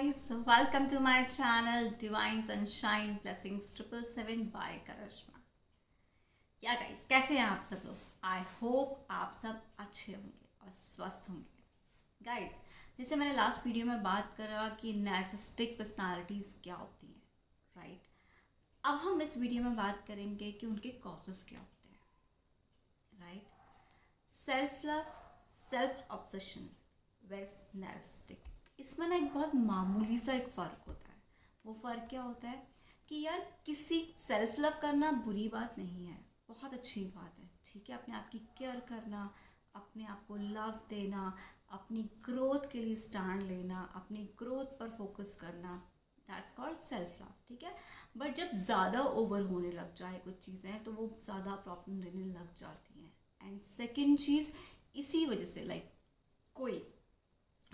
guys, welcome to my channel Divine Sunshine Blessings 777 by Karishma। क्या guys, कैसे हैं आप सब लोग? आई होप आप सब अच्छे होंगे और स्वस्थ होंगे। गाइस, जैसे मैंने लास्ट वीडियो में बात करा कि नार्सिसिस्टिक पर्सनालिटीज़ क्या होती हैं, राइट? अब हम इस वीडियो में बात करेंगे कि उनके कॉजेस क्या होते हैं, right? Self love, self obsession वेस नार्सिसिस्टिक, इसमें ना एक बहुत मामूली सा एक फ़र्क होता है। वो फ़र्क क्या होता है कि यार, किसी सेल्फ लव करना बुरी बात नहीं है, बहुत अच्छी बात है, ठीक है। अपने आप की केयर करना, अपने आप को लव देना, अपनी ग्रोथ के लिए स्टैंड लेना, अपनी ग्रोथ पर फोकस करना, दैट्स कॉल्ड सेल्फ लव, ठीक है। बट जब ज़्यादा ओवर होने लग जाए कुछ चीज़ें, तो वो ज़्यादा प्रॉब्लम देने लग जाती हैं। एंड सेकेंड चीज़, इसी वजह से कोई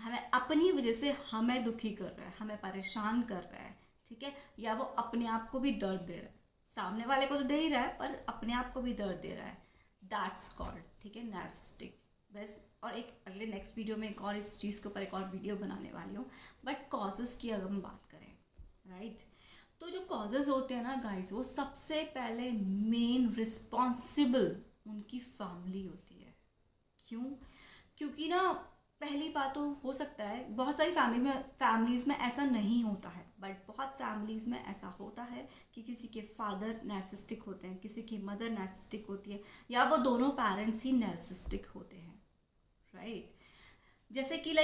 हमें अपनी वजह से हमें दुखी कर रहा है, हमें परेशान कर रहा है, ठीक है, या वो अपने आप को भी दर्द दे रहा है। सामने वाले को तो दे ही रहा है, पर अपने आप को भी दर्द दे रहा है। दैट्स कॉल्ड, ठीक है, नार्सिसिस्टिक। बस, और एक अगले नेक्स्ट वीडियो में एक और इस चीज़ के ऊपर एक और वीडियो बनाने वाली हूँ। बट कॉजेज़ की अगर हम बात करें, राइट, तो जो कॉजेज़ होते हैं ना गाइस, वो सबसे पहले मेन रिस्पॉन्सिबल उनकी फैमिली होती है। क्यों? क्योंकि ना, पहली बात तो हो सकता है बहुत सारी फैमिलीज़ में ऐसा नहीं होता है, बट बहुत फैमिलीज़ में ऐसा होता है कि किसी के फादर नार्सिसिस्टिक होते हैं, किसी की मदर नार्सिसिस्टिक होती है, या वो दोनों पेरेंट्स ही नार्सिसिस्टिक होते हैं, राइट? जैसे कि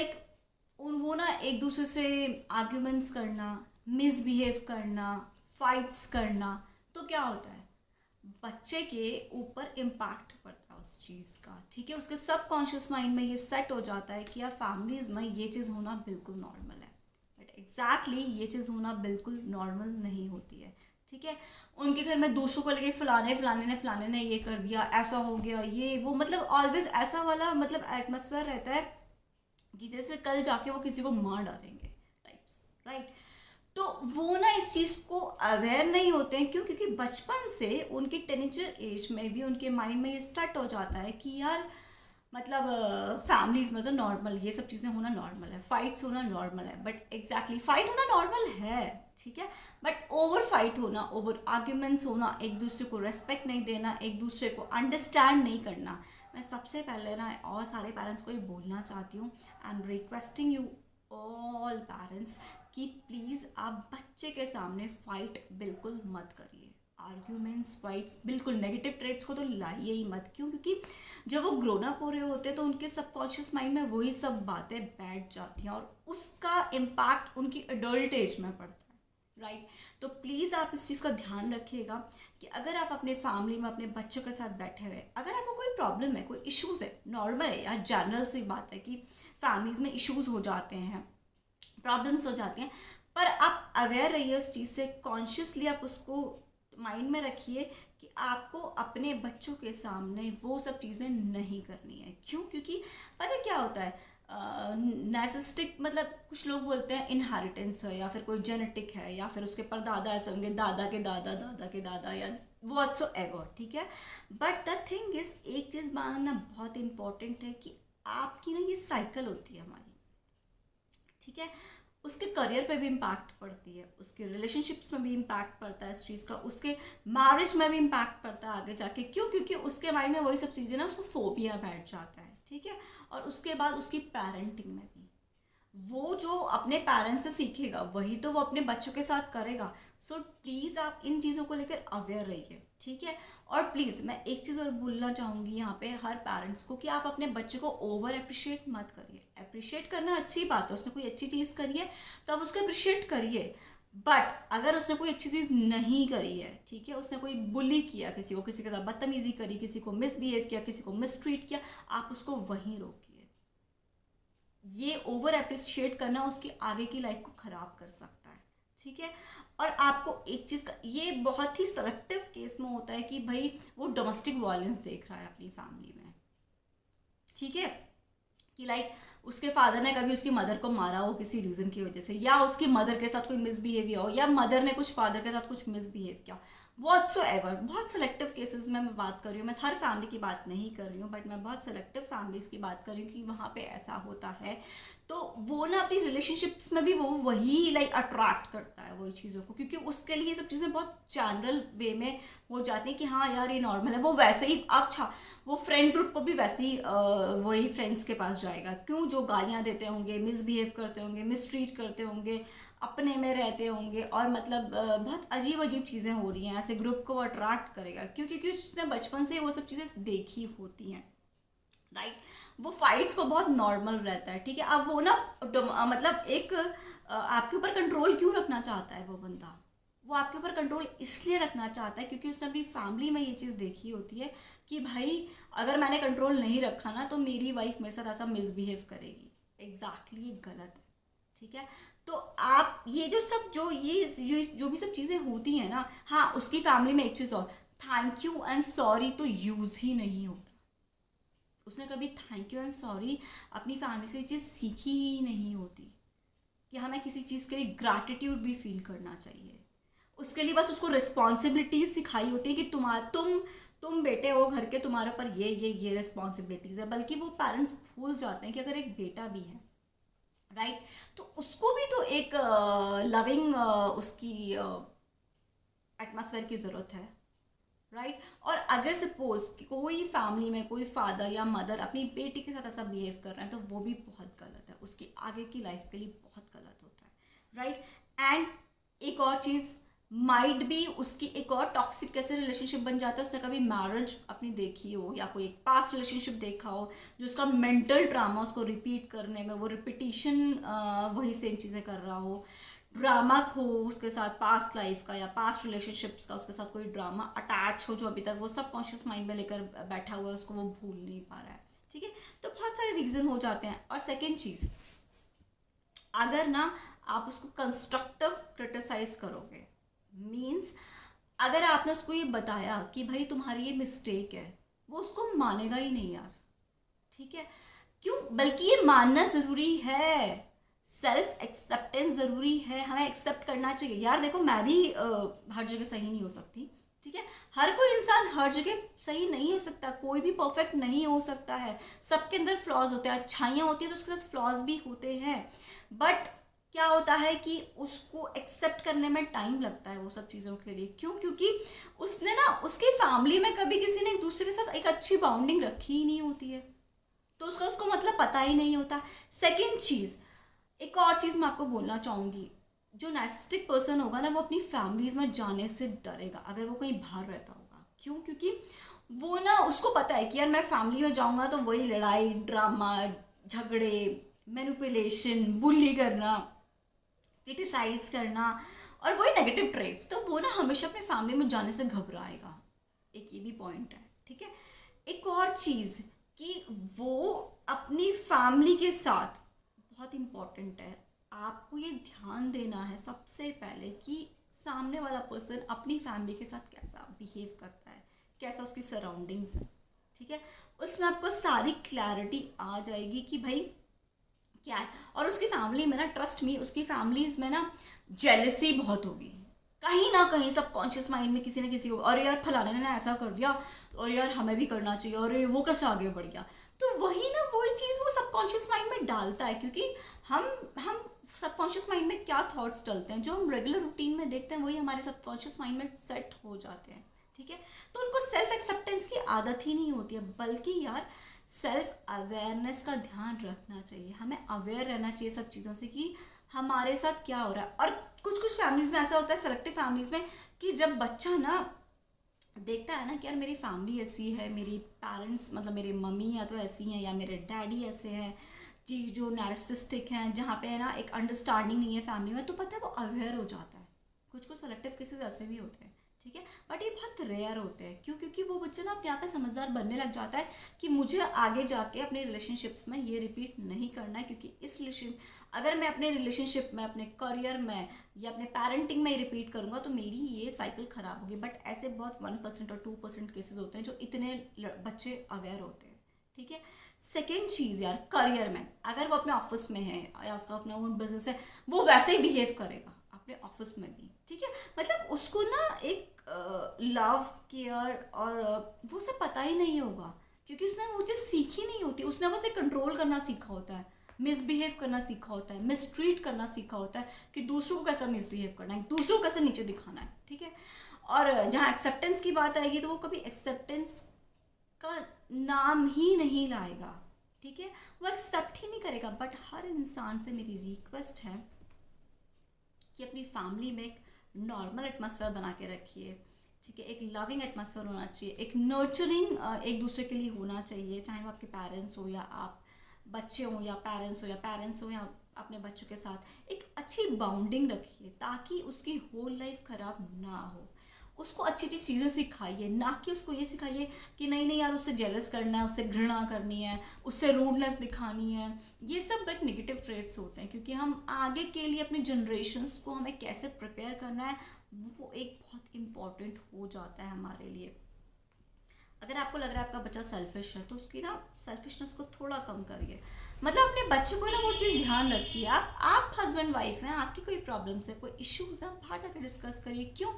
वो ना एक दूसरे से आर्ग्यूमेंट्स करना, मिसबिहेव करना, फाइट्स करना, तो क्या होता है, बच्चे के ऊपर इम्पैक्ट पड़ता है उस चीज़ का, ठीक है। उसके सबकॉन्शियस माइंड में ये सेट हो जाता है कि यार, फैमिलीज़ में ये चीज़ होना बिल्कुल नॉर्मल है। बट एग्जैक्टली ये चीज़ होना बिल्कुल नॉर्मल नहीं होती है, ठीक है। उनके घर में दूसरों को लेके फलाने ने ये कर दिया, ऐसा हो गया, ये वो, मतलब ऑलवेज ऐसा वाला एटमोसफेयर रहता है कि जैसे कल जाके वो किसी को मार डालेंगे टाइप्स, राइट? तो वो ना इस चीज़ को अवेयर नहीं होते हैं। क्यों? क्योंकि बचपन से उनकी टीनेजर एज में भी उनके माइंड में ये सेट हो जाता है कि यार, फैमिलीज़ में तो नॉर्मल ये सब चीज़ें होना नॉर्मल है, फाइट्स होना नॉर्मल है। बट एग्जैक्टली फाइट होना नॉर्मल है, ठीक है, बट ओवर फाइट होना, ओवर आर्ग्यूमेंट्स होना, एक दूसरे को रेस्पेक्ट नहीं देना, एक दूसरे को अंडरस्टैंड नहीं करना। मैं सबसे पहले ना और सारे पेरेंट्स को ये बोलना चाहती हूँ, I am requesting you all parents कि प्लीज़ आप बच्चे के सामने फ़ाइट बिल्कुल मत करिए। आर्ग्यूमेंट्स, फाइट्स, बिल्कुल नेगेटिव ट्रेड्स को तो लाइए ही मत। क्यों? क्योंकि जब वो ग्रोन अप हो रहे होते हैं तो उनके सबकॉन्शियस माइंड में वही सब बातें बैठ जाती हैं और उसका इम्पैक्ट उनकी एडल्ट एज में पड़ता है, राइट? तो प्लीज़ आप इस चीज़ का ध्यान रखिएगा कि अगर आप अपने फैमिली में अपने बच्चों के साथ बैठे हुए, अगर आपको कोई प्रॉब्लम है, कोई इश्यूज़ है, नॉर्मल है या जनरल सी बात है कि फैमिलीज़ में इश्यूज़ हो जाते हैं, प्रॉब्लम्स हो जाती हैं, पर आप अवेयर रहिए उस चीज़ से, कॉन्शियसली आप उसको माइंड में रखिए कि आपको अपने बच्चों के सामने वो सब चीज़ें नहीं करनी है। क्यों? क्योंकि पता क्या होता है, नार्सिसिस्टिक कुछ लोग बोलते हैं इनहेरिटेंस है, या फिर कोई जेनेटिक है, या फिर उसके परदादा ऐसे होंगे, दादा के दादा, दादा के दादा, या व्हाट्सो एवर, ठीक है। बट द थिंग इज, एक चीज़ मानना बहुत इंपॉर्टेंट है कि आपकी ना ये साइकिल होती है हमारी, ठीक है, उसके करियर पे भी इम्पैक्ट पड़ती है, उसके रिलेशनशिप्स में भी इम्पैक्ट पड़ता है इस चीज़ का, उसके मैरिज में भी इम्पैक्ट पड़ता है आगे जाके। क्यों? क्योंकि उसके माइंड में वही सब चीज़ें ना, उसको फोबिया बैठ जाता है, ठीक है। और उसके बाद उसकी पेरेंटिंग में भी वो जो अपने पेरेंट्स से सीखेगा वही तो वो अपने बच्चों के साथ करेगा। सो प्लीज़ आप इन चीज़ों को लेकर अवेयर रहिए, ठीक है। और प्लीज़ मैं एक चीज़ और बोलना चाहूँगी यहाँ पे हर पेरेंट्स को कि आप अपने बच्चे को ओवर अप्रिशिएट मत करिए। अप्रिशिएट करना अच्छी बात है, उसने कोई अच्छी चीज़ करी है तो आप उसको अप्रिशिएट करिए। बट अगर उसने कोई अच्छी चीज़ नहीं करी है, ठीक है, उसने कोई बुली किया किसी को, किसी के साथ बदतमीजी करी, किसी को मिसबिहेव किया, किसी को मिसट्रीट किया, आप उसको वहीं रोकिए। ये ओवर अप्रिशिएट करना उसकी आगे की लाइफ को ख़राब कर सकता है, ठीक है। और आपको एक चीज़ का, ये बहुत ही सेलेक्टिव केस में होता है कि भाई वो डोमेस्टिक वायलेंस देख रहा है अपनी फैमिली में, ठीक है। कि लाइक उसके फादर ने कभी उसकी मदर को मारा हो किसी रीज़न की वजह से, या उसकी मदर के साथ कोई मिसबिहेवियर हो, या मदर ने कुछ फादर के साथ कुछ मिसबिहेव किया, व्हाट्सोएवर। बहुत सेलेक्टिव केसेस में मैं बात कर रही हूँ, मैं हर फैमिली की बात नहीं कर रही हूँ, बट मैं बहुत सेलेक्टिव फैमिलीज़ की बात कर रही हूँ कि वहाँ पे ऐसा होता है। तो वो ना अपनी रिलेशनशिप्स में भी वो वही लाइक अट्रैक्ट करता है वही चीज़ों को, क्योंकि उसके लिए ये सब चीज़ें बहुत जनरल वे में हो जाती हैं कि हाँ यार ये नॉर्मल है। वो वैसे ही, अच्छा वो फ्रेंड ग्रुप को भी वैसे ही वही फ्रेंड्स के पास जाएगा, क्यों, जो गालियाँ देते होंगे, मिसबिहेव करते होंगे, मिसट्रीट करते होंगे, अपने में रहते होंगे, और मतलब बहुत अजीब अजीब चीज़ें हो रही हैं, ऐसे ग्रुप को अट्रैक्ट करेगा, क्योंकि उसने बचपन से वो सब चीज़ें देखी होती हैं, राइट। वो फाइट्स को बहुत नॉर्मल रहता है, ठीक है। अब वो ना मतलब एक आपके ऊपर कंट्रोल क्यों रखना चाहता है वो बंदा, वो आपके ऊपर कंट्रोल इसलिए रखना चाहता है क्योंकि उसने अपनी फैमिली में ये चीज़ देखी होती है कि भाई अगर मैंने कंट्रोल नहीं रखा ना तो मेरी वाइफ मेरे साथ ऐसा मिसबिहेव करेगी। एग्जैक्टली ये गलत है, ठीक है। तो आप ये जो सब जो भी सब चीज़ें होती हैं ना, हाँ उसकी फैमिली में एक चीज़ और, थैंक यू एंड सॉरी तो यूज़ ही नहीं होता। उसने कभी थैंक यू एंड सॉरी अपनी फैमिली से ये चीज़ सीखी ही नहीं होती कि हमें किसी चीज़ के लिए ग्रैटिट्यूड भी फील करना चाहिए। उसके लिए बस उसको रिस्पॉन्सिबिलिटीज सिखाई होती है कि तुम बेटे हो घर के, तुम्हारे ऊपर ये रिस्पॉन्सिबिलिटीज़ है। बल्कि वो पेरेंट्स भूल जाते हैं कि अगर एक बेटा भी है, राइट, तो उसको भी तो एक लविंग उसकी एटमॉस्फेयर की ज़रूरत है, राइट। और अगर सपोज कोई फैमिली में कोई फादर या मदर अपनी बेटी के साथ ऐसा बिहेव कर रहे हैं तो वो भी बहुत गलत है, उसकी आगे की लाइफ के लिए बहुत गलत होता है, राइट। एंड एक और चीज़ माइट भी उसकी एक और टॉक्सिक कैसे रिलेशनशिप बन जाता है, उसने कभी मैरिज अपनी देखी हो या कोई एक पास्ट रिलेशनशिप देखा हो जो उसका मेंटल ड्रामा उसको रिपीट करने में, वो रिपीटिशन वही सेम चीज़ें कर रहा हो, ड्रामा हो उसके साथ पास्ट लाइफ का या पास्ट रिलेशनशिप्स का, उसके साथ कोई ड्रामा अटैच हो जो अभी तक वो सबकॉन्शियस माइंड में लेकर बैठा हुआ है, उसको वो भूल नहीं पा रहा है, ठीक है। तो बहुत सारे रीज़न हो जाते हैं। और सेकेंड चीज़, अगर ना आप उसको कंस्ट्रक्टिव क्रिटिसाइज करोगे, मीन्स अगर आपने उसको ये बताया कि भाई तुम्हारी ये मिस्टेक है, वो उसको मानेगा ही नहीं यार, ठीक है। क्यों, बल्कि ये मानना ज़रूरी है, सेल्फ एक्सेप्टेंस ज़रूरी है, हमें एक्सेप्ट करना चाहिए। यार देखो मैं भी हर जगह सही नहीं हो सकती, ठीक है। हर कोई इंसान हर जगह सही नहीं हो सकता, कोई भी परफेक्ट नहीं हो सकता है, सबके अंदर फ्लॉज होते हैं, अच्छाइयाँ होती हैं तो उसके साथ फ्लॉज भी होते हैं। बट क्या होता है कि उसको एक्सेप्ट करने में टाइम लगता है वो सब चीज़ों के लिए। क्यों, क्योंकि उसने ना उसकी फैमिली में कभी किसी ने एक दूसरे के साथ एक अच्छी बाउंडिंग रखी ही नहीं होती है, तो उसको मतलब पता ही नहीं होता। सेकेंड चीज़, एक और चीज़ मैं आपको बोलना चाहूँगी, जो नार्सिसिस्टिक पर्सन होगा ना वो अपनी फैमिलीज में जाने से डरेगा अगर वो कहीं बाहर रहता होगा। क्यों, क्योंकि वो ना उसको पता है कि यार मैं फैमिली में जाऊँगा तो वही लड़ाई, ड्रामा, झगड़े, मैनिपुलेशन, बुली करना, क्रिटिसाइज करना और वही नेगेटिव ट्रेट्स, तो वो ना हमेशा अपने फैमिली में जाने से घबराएगा। एक ये भी पॉइंट है, ठीक है। एक और चीज़ कि वो अपनी फैमिली के साथ, बहुत इम्पॉर्टेंट है, आपको ये ध्यान देना है सबसे पहले कि सामने वाला पर्सन अपनी फैमिली के साथ कैसा बिहेव करता है, कैसा उसकी सराउंडिंग्स है, ठीक है। उसमें आपको सारी क्लैरिटी आ जाएगी कि भाई क्या है। और उसकी फैमिली में ना, ट्रस्ट मी, उसकी फैमिलीज में ना जेलसी बहुत होगी, कहीं ना कहीं सबकॉन्शियस माइंड में किसी न किसी को, और यार फलाने ने ऐसा कर दिया और यार हमें भी करना चाहिए, और वो कैसे आगे बढ़ गया। तो वही ना वही चीज़ वो सबकॉन्शियस माइंड में डालता है, क्योंकि हम सबकॉन्शियस माइंड में क्या थॉट्स डलते हैं, जो हम रेगुलर रूटीन में देखते हैं वही हमारे सबकॉन्शियस माइंड में सेट हो जाते हैं, ठीक है। तो उनको सेल्फ एक्सेप्टेंस की आदत ही नहीं होती है, बल्कि यार सेल्फ अवेयरनेस का ध्यान रखना चाहिए। हमें अवेयर रहना चाहिए सब चीज़ों से कि हमारे साथ क्या हो रहा है। और कुछ कुछ फैमिलीज़ में ऐसा होता है, सेलेक्टिव फैमिलीज़ में, कि जब बच्चा ना देखता है ना कि यार मेरी फैमिली ऐसी है, मेरी पेरेंट्स मतलब मेरी मम्मी या तो ऐसी हैं या मेरे डैडी ऐसे हैं जी, जो नार्सिसिस्टिक हैं, जहाँ पे ना एक अंडरस्टैंडिंग नहीं है फैमिली में, तो पता है वो अवेयर हो जाता है। कुछ कुछ सेलेक्टिव केसेस ऐसे भी होते हैं, ठीक है, बट ये बहुत रेयर होते हैं। क्यों, क्योंकि वो बच्चा ना अपने आप में समझदार बनने लग जाता है कि मुझे आगे जाके अपने रिलेशनशिप्स में ये रिपीट नहीं करना है, क्योंकि इस रिलेशन अगर मैं अपने रिलेशनशिप में, अपने करियर में या अपने पेरेंटिंग में रिपीट करूँगा तो मेरी ये साइकिल ख़राब होगी। बट ऐसे बहुत 1% और 2% केसेस होते हैं जो इतने बच्चे अवेयर होते हैं, ठीक है। सेकेंड चीज़ यार, करियर में अगर वो अपने ऑफिस में है या उसका अपना ओन बिजनेस है, वो वैसे ही बिहेव करेगा अपने ऑफिस में भी, ठीक है। मतलब उसको ना एक लव केयर और वो सब पता ही नहीं होगा, क्योंकि उसने वो चीज़ सीखी नहीं होती। उसने बस एक कंट्रोल करना सीखा होता है, मिसबिहेव करना सीखा होता है, मिसट्रीट करना सीखा होता है कि दूसरों को कैसा मिसबिहेव करना है, दूसरों को कैसे नीचे दिखाना है, ठीक है। और जहाँ एक्सेप्टेंस की बात आएगी तो वो कभी एक्सेप्टेंस का नाम ही नहीं लाएगा, ठीक है। वो एक्सेप्ट ही नहीं करेगा। बट हर इंसान से मेरी रिक्वेस्ट है कि अपनी फैमिली में एक नॉर्मल एटमॉस्फेयर बना के रखिए, ठीक है। एक लविंग एटमॉस्फेयर होना चाहिए, एक नर्चरिंग एक दूसरे के लिए होना चाहिए, चाहे वो आपके पेरेंट्स हो या आप बच्चे हो, या पेरेंट्स हो या अपने बच्चों के साथ एक अच्छी बाउंडिंग रखिए, ताकि उसकी होल लाइफ ख़राब ना हो। उसको अच्छी अच्छी चीज़ें सिखाइए, ना कि उसको ये सिखाइए कि नहीं नहीं यार उससे जेलस करना है, उससे घृणा करनी है, उससे रूडनेस दिखानी है। ये सब एक नेगेटिव ट्रेट्स होते हैं, क्योंकि हम आगे के लिए अपने जनरेशन्स को हमें कैसे प्रिपेयर करना है वो एक बहुत इम्पॉर्टेंट हो जाता है हमारे लिए। अगर आपको लग रहा है आपका बच्चा सेल्फिश है तो उसकी ना सेल्फिशनेस को थोड़ा कम करिए। मतलब अपने बच्चे को ना वो चीज़ ध्यान रखिए। आप हस्बैंड वाइफ हैं, आपकी कोई प्रॉब्लम्स है, कोई इश्यूज़ है, आप बाहर जाकर डिस्कस करिए। क्यों?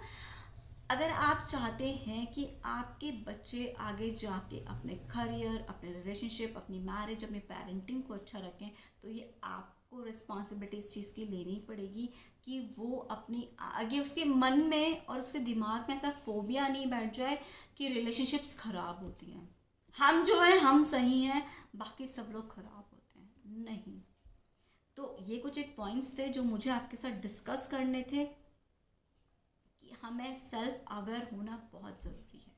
अगर आप चाहते हैं कि आपके बच्चे आगे जाके अपने करियर, अपने रिलेशनशिप, अपनी मैरिज, अपनी पेरेंटिंग को अच्छा रखें, तो ये आपको रिस्पॉन्सिबिलिटी इस चीज़ की लेनी पड़ेगी कि वो अपनी आगे उसके मन में और उसके दिमाग में ऐसा फोबिया नहीं बैठ जाए कि रिलेशनशिप्स ख़राब होती हैं, हम जो है हम सही हैं, बाकी सब लोग ख़राब होते हैं। नहीं। तो ये कुछ एक पॉइंट्स थे जो मुझे आपके साथ डिस्कस करने थे कि हमें सेल्फ अवेयर होना बहुत ज़रूरी है,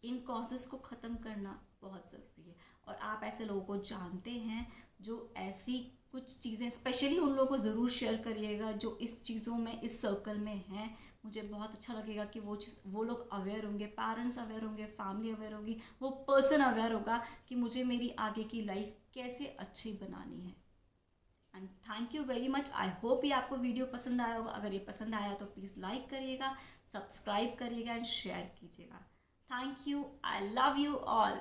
इन कॉजेज़ को ख़त्म करना बहुत ज़रूरी है। और आप ऐसे लोगों को जानते हैं जो ऐसी कुछ चीज़ें, स्पेशली उन लोगों को ज़रूर शेयर करिएगा जो इस चीज़ों में, इस सर्कल में हैं। मुझे बहुत अच्छा लगेगा कि वो लोग अवेयर होंगे, पेरेंट्स अवेयर होंगे, फैमिली अवेयर होगी, वो पर्सन अवेयर होगा कि मुझे मेरी आगे की लाइफ कैसे अच्छी बनानी है। And thank you very much. I hope ये आपको वीडियो पसंद आया होगा। अगर ये पसंद आया तो प्लीज़ लाइक करिएगा, सब्सक्राइब करिएगा एंड शेयर कीजिएगा। Thank you. I love you all.